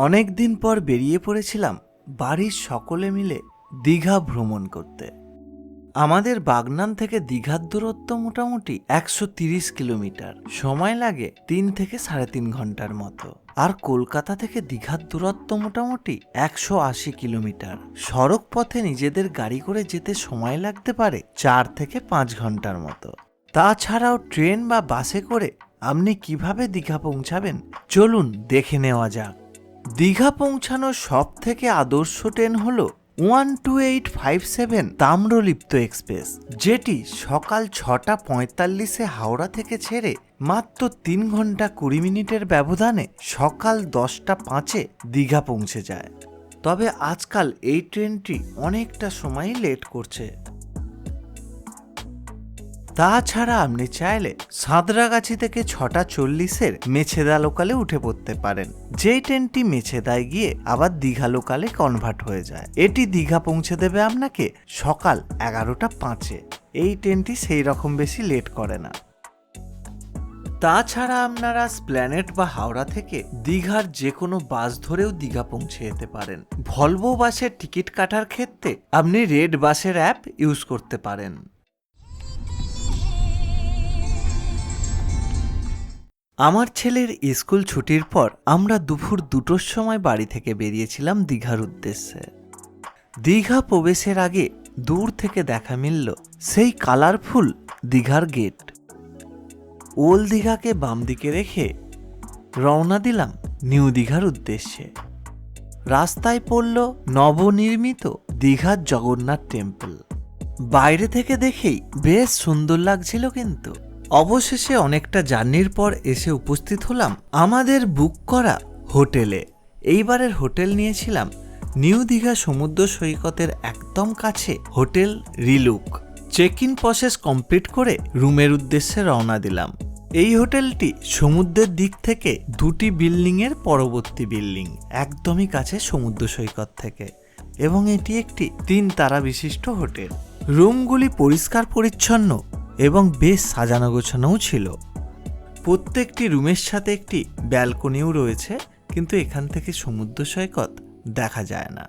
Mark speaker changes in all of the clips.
Speaker 1: অনেক দিন পর বেরিয়ে পড়েছিলাম বাড়ির সকলে মিলে দীঘা ভ্রমণ করতে। আমাদের বাগনান থেকে দীঘার দূরত্ব মোটামুটি 130 কিলোমিটার। সময় লাগে 3 থেকে 3.5 ঘন্টার মতো। আর কলকাতা থেকে দীঘার দূরত্ব মোটামুটি 180 কিলোমিটার। সড়ক পথে নিজেদের গাড়ি করে যেতে সময় লাগতে পারে 4 থেকে 5 ঘন্টার মতো। তাছাড়াও ট্রেন বা বাসে করে আপনি কিভাবে দীঘা পৌঁছাবেন চলুন দেখে নেওয়া যাক। দীঘা পৌঁছানোর সব থেকে আদর্শ ট্রেন হল 12857 তাম্রলিপ্ত এক্সপ্রেস, যেটি সকাল 6:45 হাওড়া থেকে ছেড়ে মাত্র 3 ঘন্টা 20 মিনিটের ব্যবধানে সকাল 10:05 দীঘা পৌঁছে যায়। তবে আজকাল এই ট্রেনটি অনেকটা সময় লেট করছে। তাছাড়া আপনি চাইলে সাঁতরাগাছি থেকে 6:40 মেছেদা লোকালে উঠে পড়তে পারেন, যেই ট্রেনটি মেছেদায় গিয়ে আবার দীঘা লোকালে কনভার্ট হয়ে যায়। এটি দীঘা পৌঁছে দেবে আপনাকে সকাল 11:05। এই ট্রেনটি সেই রকম বেশি লেট করে না। তাছাড়া আপনারা স্প্ল্যানেট বা হাওড়া থেকে দীঘার যে কোনো বাস ধরেও দীঘা পৌঁছে যেতে পারেন। ভলভো বাসের টিকিট কাটার ক্ষেত্রে আপনি রেড বাসের অ্যাপ ইউজ করতে পারেন। আমার ছেলের স্কুল ছুটির পর আমরা দুপুর 2টোর সময় বাড়ি থেকে বেরিয়েছিলাম দীঘার উদ্দেশ্যে। দীঘা প্রবেশের আগে দূর থেকে দেখা মিলল সেই কালারফুল দীঘার গেট। ওল্ড দীঘাকে বাম দিকে রেখে রওনা দিলাম নিউ দীঘার উদ্দেশ্যে। রাস্তায় পড়ল নবনির্মিত দীঘার জগন্নাথ টেম্পল। বাইরে থেকে দেখেই বেশ সুন্দর লাগছিল। কিন্তু অবশেষে অনেকটা জার্নির পর এসে উপস্থিত হলাম আমাদের বুক করা হোটেলে। এইবারের হোটেল নিয়েছিলাম নিউ দীঘা সমুদ্র সৈকতের একদম কাছে হোটেল রিলুক। চেক ইন প্রসেস কমপ্লিট করে রুমের উদ্দেশ্যে রওনা দিলাম। এই হোটেলটি সমুদ্রের দিক থেকে 2টি বিল্ডিংয়ের পরবর্তী বিল্ডিং, একদমই কাছে সমুদ্র সৈকত থেকে, এবং এটি একটি 3 তারা বিশিষ্ট হোটেল। রুমগুলি পরিষ্কার পরিচ্ছন্ন এবং বেশ সাজানো গোছানোও ছিল। প্রত্যেকটি রুমের সাথে একটি ব্যালকনিও রয়েছে, কিন্তু এখান থেকে সমুদ্র সৈকত দেখা যায় না।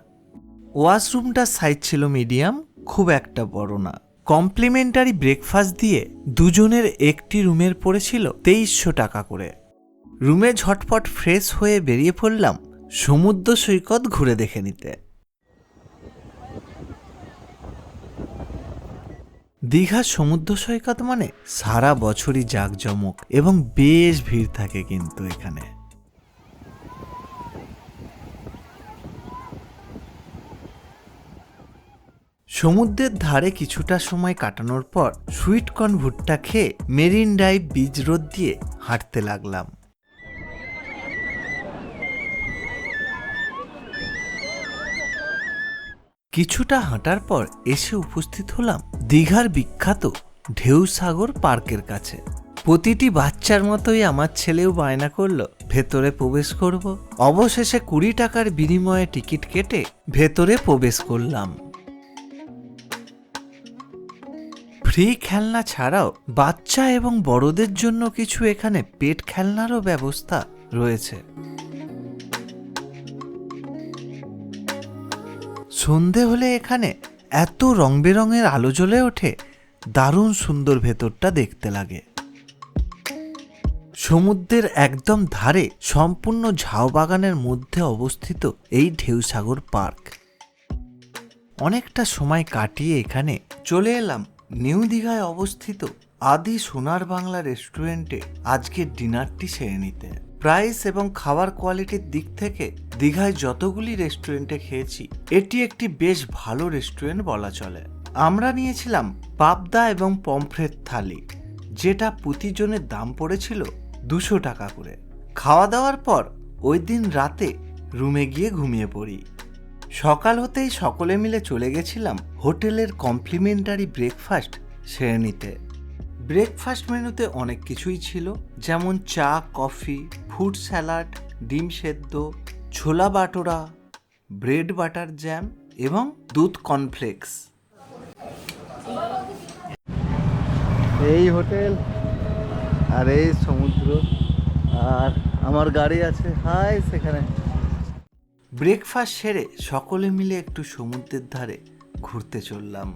Speaker 1: ওয়াশরুমটার সাইজ ছিল মিডিয়াম, খুব একটা বড় না। কমপ্লিমেন্টারি ব্রেকফাস্ট দিয়ে দুজনের একটি রুমের পড়েছিল 2300 টাকা করে। রুমে ঝটপট ফ্রেশ হয়ে বেরিয়ে পড়লাম সমুদ্র সৈকত ঘুরে দেখে নিতে। দীঘার সমুদ্র সৈকত মানে সারা বছরই জাঁকজমক এবং বেশ ভিড় থাকে কিন্তু এখানে। সমুদ্রের ধারে কিছুটা সময় কাটানোর পর সুইটকর্ন ভুট্টা খেয়ে মেরিন ড্রাইভ বিচ রোড দিয়ে হাঁটতে লাগলাম। কিছুটা হাঁটার পর এসে উপস্থিত হলাম দীঘার বিখ্যাত ঢেউসাগর পার্কের কাছে। প্রতিটি বাচ্চার মতোই আমার ছেলেও বায়না করলো ভেতরে প্রবেশ করব। অবশেষে 20 টাকার বিনিময়ে টিকিট কেটে ভেতরে প্রবেশ করলাম। ফ্রি খেলনা ছাড়াও বাচ্চা এবং বড়দের জন্য কিছু এখানে পেট খেলনারও ব্যবস্থা রয়েছে। সন্ধে হলে এখানে এত রং বেরঙের আলো জ্বলে ওঠে, দারুণ সুন্দর ভেতরটা দেখতে লাগে। সমুদ্রের একদম ধারে সম্পূর্ণ ঝাউ বাগানের মধ্যে অবস্থিত এই ঢেউসাগর পার্ক। অনেকটা সময় কাটিয়ে এখানে চলে এলাম নিউ দীঘায় অবস্থিত আদি সোনার বাংলা রেস্টুরেন্টে আজকের ডিনারটি সেরে নিতে। প্রাইস এবং খাবার কোয়ালিটির দিক থেকে দীঘায় যতগুলি রেস্টুরেন্টে খেয়েছি এটি একটি বেশ ভালো রেস্টুরেন্ট বলা চলে। আমরা নিয়েছিলাম পাবদা এবং পমফ্রেট থালি, যেটা প্রতিজনের দাম পড়েছিল 200 টাকা করে। খাওয়া দাওয়ার পর ওই দিন রাতে রুমে গিয়ে ঘুমিয়ে পড়ি। সকাল হতেই সকলে মিলে চলে গেছিলাম হোটেলের কমপ্লিমেন্টারি ব্রেকফাস্ট সেরে নিতে। ব্রেকফাস্ট মেনুতে অনেক কিছুই ছিল, যেমন চা, কফি, ফ্রুট স্যালাড, ডিম সেদ্ধ, ছোলা বাটোরা, ব্রেড বাটার জ্যাম এবং দুধ কর্নফ্লেক্স।
Speaker 2: এই হোটেল আর এই সমুদ্র, আর আমার গাড়ি আছে হাই সেখানে।
Speaker 1: ব্রেকফাস্ট সেরে সকলে মিলে একটু সমুদ্রের ধারে ঘুরতে চললাম।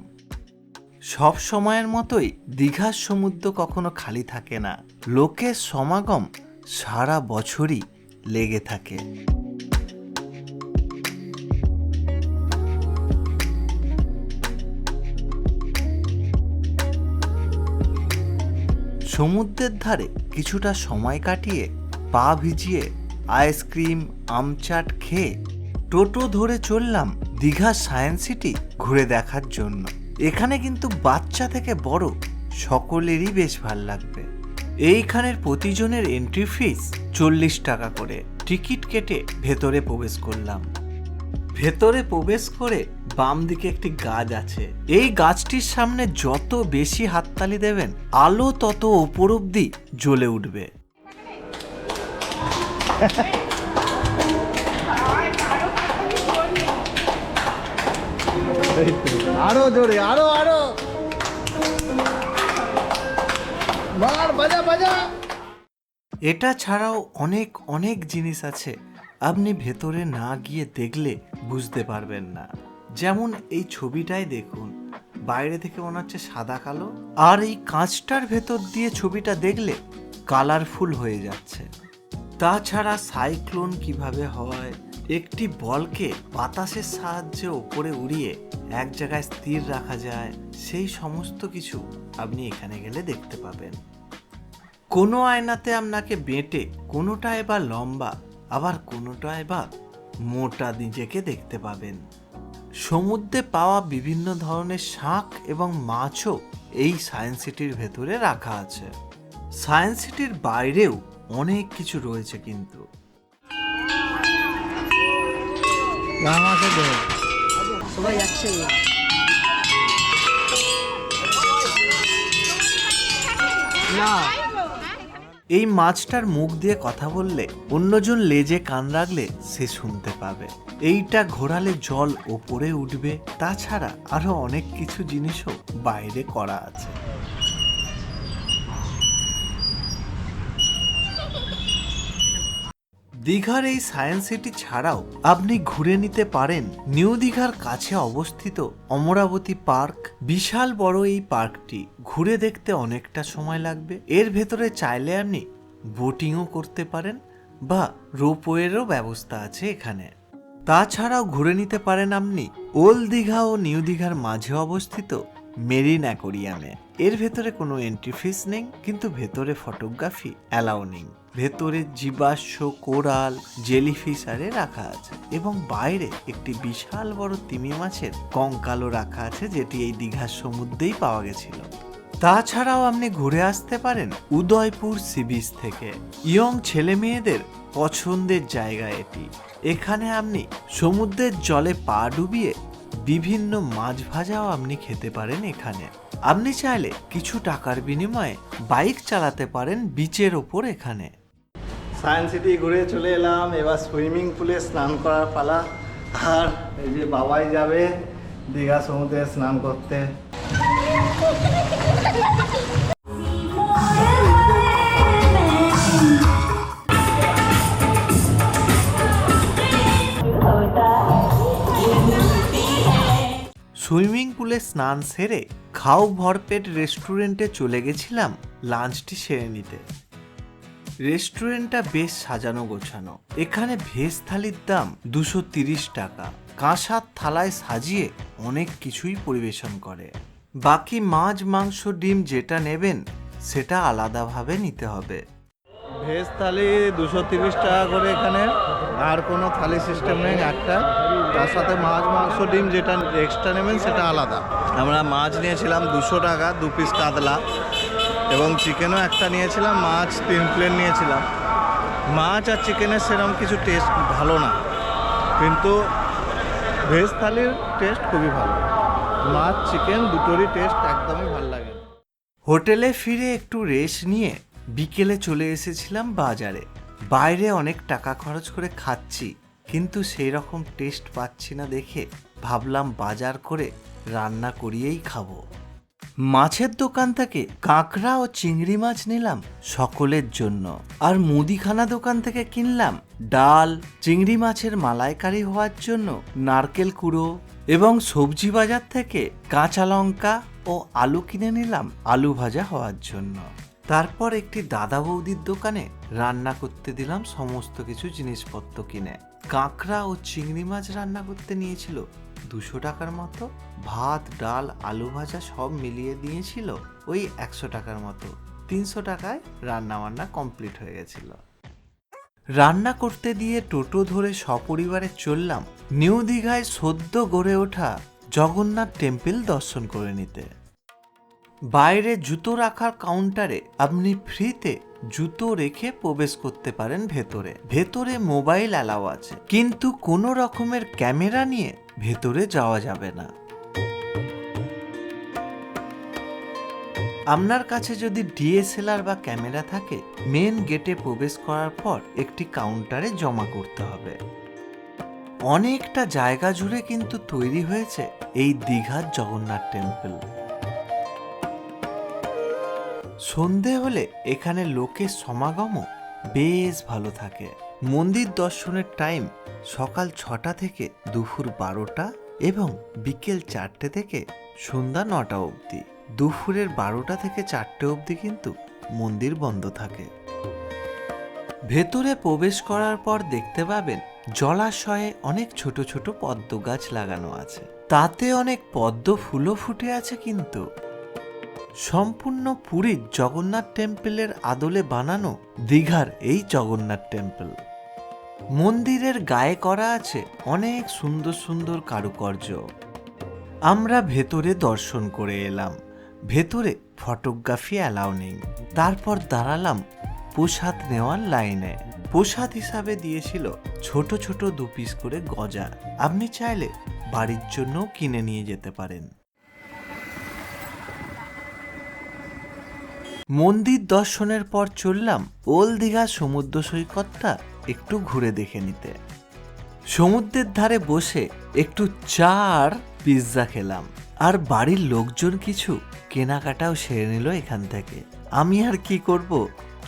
Speaker 1: সব সময়ের মতোই দীঘার সমুদ্র কখনো খালি থাকে না, লোকের সমাগম সারা বছরই লেগে থাকে। সমুদ্রের ধারে কিছুটা সময় কাটিয়ে পা ভিজিয়ে আইসক্রিম আমচাট খেয়ে টোটো ধরে চললাম দীঘা সায়েন্স সিটি ঘুরে দেখার জন্য। এখানে কিন্তু বাচ্চা থেকে বড় সকলেরই বেশ ভাল লাগবে। এইখানের প্রতিজনের এন্ট্রি ফিস 40 টাকা করে। টিকিট কেটে ভেতরে প্রবেশ করলাম। ভেতরে প্রবেশ করে বাম দিকে একটি গাছ আছে। এই গাছটির সামনে যত বেশি হাততালি দেবেন আলো তত ওপর অব্দি জ্বলে উঠবে।
Speaker 2: আরো জোরে, আরো আরো বাজা বাজা।
Speaker 1: এটা ছাড়াও অনেক অনেক জিনিস আছে, আপনি ভেতরে না গিয়ে দেখলে বুঝতে পারবেন না। যেমন এই ছবিটাই দেখুন, বাইরে থেকে মনে হচ্ছে সাদা কালো, আর এই কাঁচটার ভেতর দিয়ে ছবিটা দেখলে কালারফুল হয়ে যাচ্ছে। তাছাড়া সাইক্লোন কিভাবে হয়, একটি বলকে বাতাসের সাহায্যে ওপরে উড়িয়ে এক জায়গায় স্থির রাখা যায়, সেই সমস্ত কিছু আপনি এখানে গেলে দেখতে পাবেন। কোনো আয়নাতে আপনাকে বেঁটে কোনোটা এবার লম্বা আবার কোনোটা এবার মোটা নিজেকে দেখতে পাবেন। সমুদ্রে পাওয়া বিভিন্ন ধরনের শাক এবং মাছও এই সায়েন্স সিটির ভেতরে রাখা আছে। সায়েন্স সিটির বাইরেও অনেক কিছু রয়েছে কিন্তু। এই মাছটার মুখ দিয়ে কথা বললে অন্যজন লেজে কান রাখলে সে শুনতে পাবে। এইটা ঘোরালে জল ওপরে উঠবে। তাছাড়া আরো অনেক কিছু জিনিসও বাইরে করা আছে। দীঘার এই সায়েন্স সিটি ছাড়াও আপনি ঘুরে নিতে পারেন নিউ দীঘার কাছে অবস্থিত অমরাবতী পার্ক। বিশাল বড় এই পার্কটি, ঘুরে দেখতে অনেকটা সময় লাগবে। এর ভেতরে চাইলে আপনি বোটিংও করতে পারেন বা রোপওয়েরও ব্যবস্থা আছে এখানে। তাছাড়াও ঘুরে নিতে পারেন আপনি ওল্ড দীঘা ও নিউ দীঘার মাঝে অবস্থিত মেরিন অ্যাকোরিয়ামে। এর ভেতরে কোনো এন্ট্রি ফিস নেই, কিন্তু ভেতরে ফটোগ্রাফি অ্যালাউ নেই। ভেতরে জীবাশ্ম কোরাল জেলিফিশ আরে রাখা আছে এবং বাইরে একটি বিশাল বড় তিমি মাছের কঙ্কালও রাখা আছে, যেটি এই দীঘার সমুদ্রেই পাওয়া গেছিল। তাছাড়াও আপনি ঘুরে আসতে পারেন উদয়পুর সি বিচ থেকে। ইয়ং ছেলে মেয়েদের পছন্দের জায়গা এটি। এখানে আপনি সমুদ্রের জলে পা ডুবিয়ে বিভিন্ন মাছ ভাজাও আপনি খেতে পারেন। এখানে আপনি চাইলে কিছু টাকার বিনিময়ে বাইক চালাতে পারেন বিচের ওপর। এখানে
Speaker 2: সায়েন্স সিটি ঘুরে চলে এলাম, এবার সুইমিং পুলে স্নান করার পালা। আর এই যে বাবাই যাবে দীঘা সমুদ্রে স্নান করতে।
Speaker 1: সুইমিং পুলে স্নান সেরে খাও ভরপেট রেস্টুরেন্টে চলে গেছিলাম লাঞ্চটি সেরে নিতে। রেস্টুরেন্টটা বেশ সাজানো গোছানো। এখানে ভেজ থালির দাম 230 টাকা। কাঁসার থালায় সাজিয়ে অনেক কিছুই পরিবেশন করে। বাকি মাছ মাংস ডিম যেটা নেবেন সেটা আলাদাভাবে নিতে হবে।
Speaker 2: ভেজ থালি 230 টাকা করে এখানে, আর কোনো থালি সিস্টেম নেই একটা। তার সাথে মাছ মাংস ডিম যেটা এক্সট্রা নেবেন সেটা আলাদা। আমরা মাছ নিয়েছিলাম 200 টাকা 2 পিস কাতলা, এবং চিকেনও একটা নিয়েছিলাম। মাছ 3 প্লেট নিয়েছিলাম। মাছ আর চিকেনের সেরকম কিছু টেস্ট ভালো না, কিন্তু ভেজ থালির টেস্ট খুবই ভালো। মাছ চিকেন দুটোরই টেস্ট একদমই ভালো লাগে।
Speaker 1: হোটেলে ফিরে একটু রেস্ট নিয়ে বিকেলে চলে এসেছিলাম বাজারে। বাইরে অনেক টাকা খরচ করে খাচ্ছি, কিন্তু সেই রকম টেস্ট পাচ্ছি না দেখে ভাবলাম বাজার করে রান্না করিয়েই খাবো। মাছের দোকান থেকে কাঁকড়া ও চিংড়ি মাছ নিলাম সকলের জন্য। আর মুদিখানা দোকান থেকে কিনলাম ডাল, চিংড়ি মাছের মালাইকারি হওয়ার জন্য নারকেল কুড়ো, এবং সবজি বাজার থেকে কাঁচা লঙ্কা ও আলু কিনে নিলাম আলু ভাজা হওয়ার জন্য। তারপর একটি দাদা বৌদির দোকানে রান্না করতে দিলাম সমস্ত কিছু জিনিসপত্র কিনে। কাঁকড়া ও চিংড়ি মাছ রান্না করতে নিয়েছিল 200 টাকার মতো, ভাত ডাল আলু ভাজা সব মিলিয়ে দিয়েছিল ওই 100 টাকার মতো। 300 টাকায় রান্না বান্না কমপ্লিট হয়ে গেছিল। রান্না করতে দিয়ে টোটো ধরে সপরিবারে চললাম নিউ দীঘায় সদ্য গড়ে ওঠা জগন্নাথ টেম্পল দর্শন করে নিতে। বাইরে জুতো রাখার কাউন্টারে আপনি ফ্রিতে জুতো রেখে প্রবেশ করতে পারেন ভেতরে। ভেতরে মোবাইল অ্যালাউ আছে, কিন্তু কোনো রকমের ক্যামেরা নিয়ে ভেতরে যাওয়া যাবে না। আপনার কাছে যদি ডিএসএলআর বা ক্যামেরা থাকে, মেন গেটে প্রবেশ করার পর একটি কাউন্টারে জমা করতে হবে। অনেকটা জায়গা জুড়ে কিন্তু তৈরি হয়েছে এই দীঘার জগন্নাথ টেম্পল। সন্ধে হলে এখানে লোকের সমাগমও বেশ ভালো থাকে। মন্দির দর্শনের টাইম সকাল 6টা থেকে দুপুর 12টা এবং বিকেল 4টে থেকে সন্ধ্যা 9টা অবধি। দুপুরের 12টা থেকে 4টে অবধি কিন্তু মন্দির বন্ধ থাকে। ভেতরে প্রবেশ করার পর দেখতে পাবেন জলাশয়ে অনেক ছোট ছোট পদ্ম গাছ লাগানো আছে, তাতে অনেক পদ্ম ফুলও ফুটে আছে। কিন্তু সম্পূর্ণ পুরীর জগন্নাথ টেম্পলের আদলে বানানো দীঘার এই জগন্নাথ টেম্পল। মন্দিরের গায়ে করা আছে অনেক সুন্দর সুন্দর কারুকার্য। আমরা ভেতরে দর্শন করে এলাম। ভেতরে ফটোগ্রাফি অ্যালাউ নেই। তারপর দাঁড়ালাম প্রসাদ নেওয়ার লাইনে। প্রসাদ হিসাবে দিয়েছিল ছোট ছোট 2 পিস করে গজা। আপনি চাইলে বাড়ির জন্য কিনে নিয়ে যেতে পারেন। মন্দির দর্শনের পর চললাম ওল্ড দীঘা সমুদ্র সৈকতটা একটু ঘুরে দেখে নিতে। সমুদ্রের ধারে বসে একটু চা আর পিৎজা খেলাম। আর বাড়ির লোকজন কিছু কেনাকাটাও সেরে নিল এখান থেকে। আমি আর কি করব,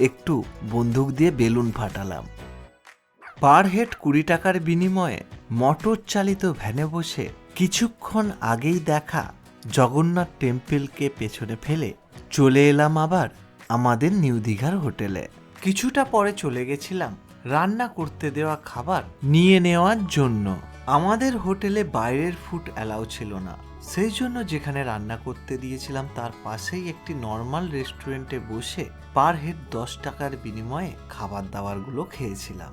Speaker 1: একটু বন্দুক দিয়ে বেলুন ফাটালাম। পার হেড 20 টাকার বিনিময়ে মোটর চালিত ভ্যানে বসে কিছুক্ষণ আগেই দেখা জগন্নাথ টেম্পলকে পেছনে ফেলে চলে এলাম আবার আমাদের নিউ দীঘার হোটেলে। কিছুটা পরে চলে গেছিলাম রান্না করতে দেওয়া খাবার নিয়ে নেওয়ার জন্য। আমাদের হোটেলে বাইরের ফুড অ্যালাউ ছিল না, সেই জন্য যেখানে রান্না করতে দিয়েছিলাম তার পাশেই একটি নর্মাল রেস্টুরেন্টে বসে পার হেড 10 টাকার বিনিময়ে খাবার দাবারগুলো খেয়েছিলাম।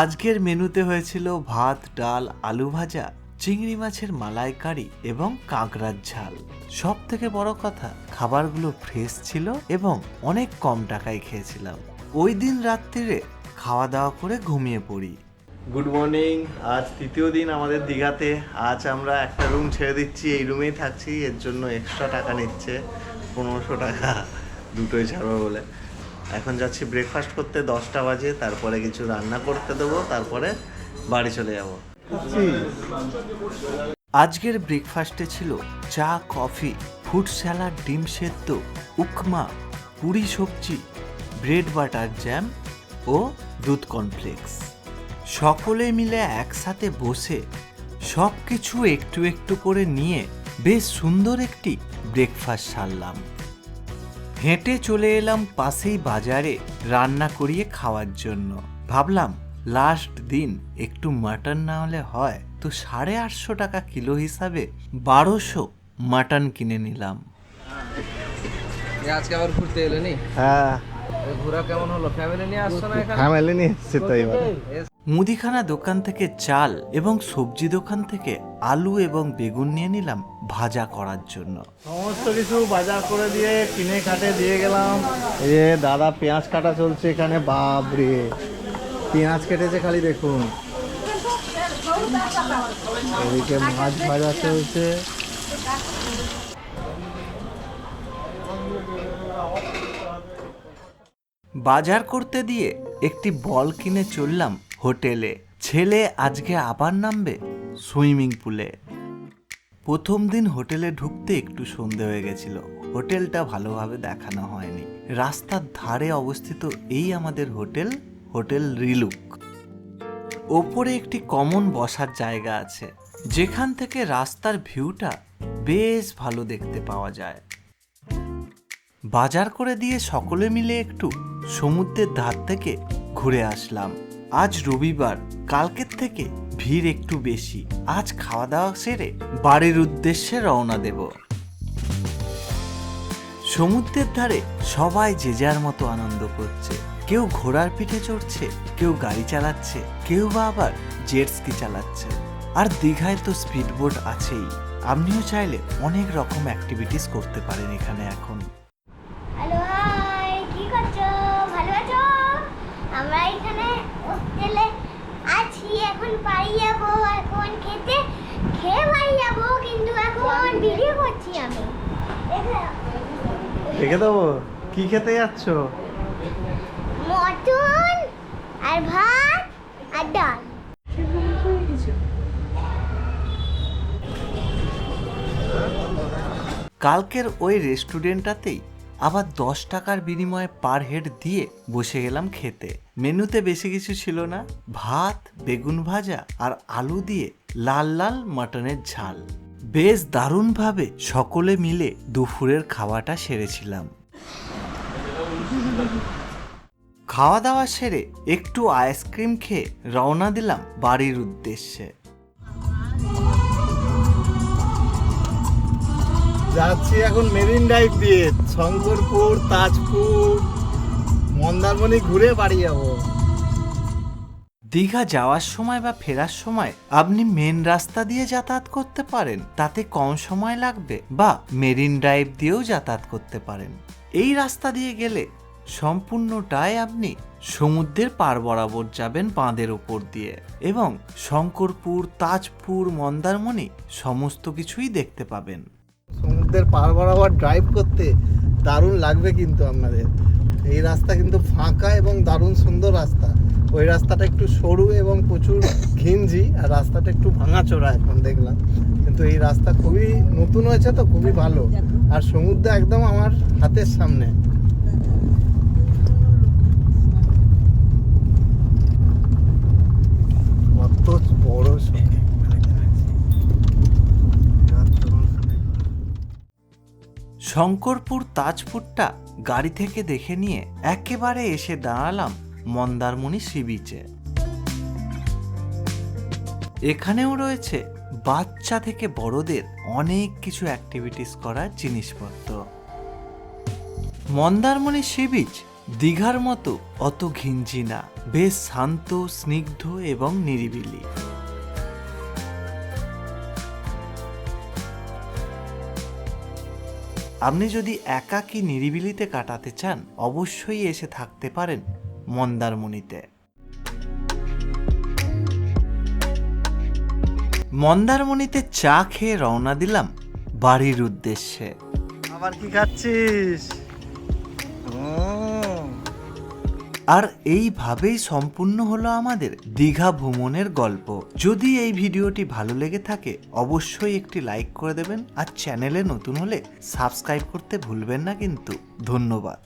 Speaker 1: আজকের মেনুতে হয়েছিল ভাত ডাল আলু ভাজা, চিংড়ি মাছের মালাইকারি এবং কাঁকড়ার ঝাল। সব থেকে বড় কথা, খাবারগুলো ফ্রেশ ছিল এবং অনেক কম টাকায় খেয়েছিলাম। ওই দিন রাত্রিরে খাওয়া দাওয়া করে ঘুমিয়ে পড়ি। Good morning. আজ 3য় দিন আমাদের দীঘাতে। আজ আমরা একটা রুম ছেড়ে দিচ্ছি, এই রুমেই থাকছি। এর জন্য এক্সট্রা টাকা নিচ্ছে 1500 টাকা দুটোই ছাড়বো বলে। এখন যাচ্ছি ব্রেকফাস্ট করতে, 10টা বাজে। তারপরে কিছু রান্না করতে দেবো, তারপরে বাড়ি চলে যাব। আজকের ব্রেকফাস্টে ছিল চা কফি, ফ্রুট স্যালাড, ডিম সেদ্ধ, উপমা, পুরি সবজি, ব্রেড বাটার জ্যাম ও দুধ কর্নফ্লেক্স। সকলে মিলে একসাথে বসে সব কিছু একটু একটু করে নিয়ে বেশ সুন্দর একটি ব্রেকফাস্ট সারলাম। হেঁটে চলে এলাম পাশেই বাজারে রান্না করিয়ে খাওয়ার জন্য। ভাবলাম লাস্ট দিন একটু মাটন না হলে হয়, তো 850 টাকা কিলো হিসাবে 1200 মাটন কিনে নিলাম।
Speaker 3: আজকে আবার ঘুরতে এলে নি?
Speaker 2: হ্যাঁ,
Speaker 3: ঘোরা কেমন হলো? ফ্যামিলি নিয়ে আসছো না এখানে?
Speaker 2: ফ্যামিলি নিয়ে এসেছি তো এবার।
Speaker 1: মুদিখানা দোকান থেকে চাল এবং সবজি দোকান থেকে আলু এবং বেগুন নিয়ে নিলাম ভাজা করার জন্য।
Speaker 2: সমস্ত কিছু বাজার করে দিয়ে কিনে কাটে দিয়ে গেলাম। এই যে দাদা পেঁয়াজ কাটা চলছে এখানে। বাপরে, পেঁয়াজ কেটেছে খালি দেখুন। এদিকে মাছ ভাজা চলছে।
Speaker 1: বাজার করতে দিয়ে একটি বল কিনে চললাম হোটেলে। ছেলে আজকে আবার নামবে সুইমিং পুলে। প্রথম দিন হোটেলে ঢুকতে একটু সন্ধে হয়ে গেছিল। হোটেলটা ভালোভাবে দেখানো হয়নি। রাস্তার ধারে অবস্থিত এই আমাদের হোটেল, হোটেল রিলুক। ওপরে একটি কমন বসার জায়গা আছে, যেখান থেকে রাস্তার ভিউটা বেশ ভালো দেখতে পাওয়া যায়। বাজার করে দিয়ে সকলে মিলে একটু সমুদ্রের ধার থেকে ঘুরে আসলাম। আজ রবিবার, কালকের থেকে ভিড় একটু বেশি। আজ খাওয়া দাওয়া সেরে বাড়ির উদ্দেশ্যে রওনা দেব। সমুদ্রের ধারে সবাই যে যার মতো আনন্দ করছে। কেউ ঘোড়ার পিঠে চড়ছে, কেউ গাড়ি চালাচ্ছে, কেউ বা আবার জেট স্কি চালাচ্ছে। আর দীঘায় তো স্পিডবোট আছেই। আপনিও চাইলে অনেক রকম অ্যাক্টিভিটিস করতে পারেন এখানে এখন।
Speaker 4: হ্যালো, হাই, কি করছো? ভালো আছো? আমরা এখানে হোস্টেলে আছি। এখন বাড়ি যাবো, এখন খেয়ে বাড়ি যাবো, কিন্তু এখন ভিডিও করছি আমি।
Speaker 2: রেখে দেবো। কি খেতে যাচ্ছ?
Speaker 4: মটন আর ভাত আর ডাল।
Speaker 1: কালকের ওই রেস্টুরেন্টটাতেই আবার 10 টাকার বিনিময়ে পার হেড দিয়ে বসে গেলাম খেতে। মেনুতে বেশি কিছু ছিল না, ভাত, বেগুন ভাজা আর আলু দিয়ে লাল লাল মটনের ঝাল। বেশ দারুণভাবে সকলে মিলে দুপুরের খাওয়াটা সেরেছিলাম। খাওয়া দাওয়া সেরে একটু আইসক্রিম খেয়ে রওনা দিলাম বাড়ির উদ্দেশ্যে।
Speaker 2: যাচ্ছি এখন মেরিন ড্রাইভ দিয়ে শঙ্করপুর, তাজপুর, মন্দারমণি ঘুরে বাড়ি যাব।
Speaker 1: দীঘা যাওয়ার সময় বা ফেরার সময় আপনি মেন রাস্তা দিয়ে যাতায়াত করতে পারেন, তাতে কম সময় লাগবে, বা মেরিন ড্রাইভ দিয়েও যাতায়াত করতে পারেন। এই রাস্তা দিয়ে গেলে সম্পূর্ণটাই আপনি সমুদ্রের পার বরাবর যাবেন বাঁধের ওপর দিয়ে, এবং শঙ্করপুর, তাজপুর, মন্দারমণি সমস্ত কিছুই দেখতে পাবেন।
Speaker 2: সমুদ্রের পার বরাবর ড্রাইভ করতে দারুণ লাগবে কিন্তু আপনাদের। এই রাস্তা কিন্তু ফাঁকা এবং দারুণ সুন্দর রাস্তা। ওই রাস্তাটা একটু সরু এবং প্রচুর ঘিঞ্জি, আর রাস্তাটা একটু ভাঙাচোরা এখন দেখলাম, কিন্তু এই রাস্তা খুবই নতুন হয়েছে, তো খুবই ভালো। আর সমুদ্র একদম আমার হাতের সামনে। কত বড়
Speaker 1: শঙ্করপুর, তাজপুরটা গাড়ি থেকে দেখে নিয়ে একেবারে এসে দাঁড়ালাম মন্দারমণি সি বিচে। এখানেও রয়েছে বাচ্চা থেকে বড়দের অনেক কিছু অ্যাক্টিভিটিস করার জিনিসপত্র। মন্দারমণি সি বিচ দীঘার মতো অত ঘিঞ্জি না, বেশ শান্ত, স্নিগ্ধ এবং নিরিবিলি। আপনি যদি একাকী নিরিবিলিতে কাটাতে চান, অবশ্যই এসে থাকতে পারেন মন্দারমণিতে। মন্দারমণিতে চা খেয়ে রওনা দিলাম বাড়ির উদ্দেশ্যে।
Speaker 2: আবার কি খাচ্ছিস?
Speaker 1: আর এইভাবেই সম্পূর্ণ হলো আমাদের দীঘা ভ্রমণের গল্প। যদি এই ভিডিওটি ভালো লেগে থাকে অবশ্যই একটি লাইক করে দেবেন, আর চ্যানেলে নতুন হলে সাবস্ক্রাইব করতে ভুলবেন না কিন্তু। ধন্যবাদ।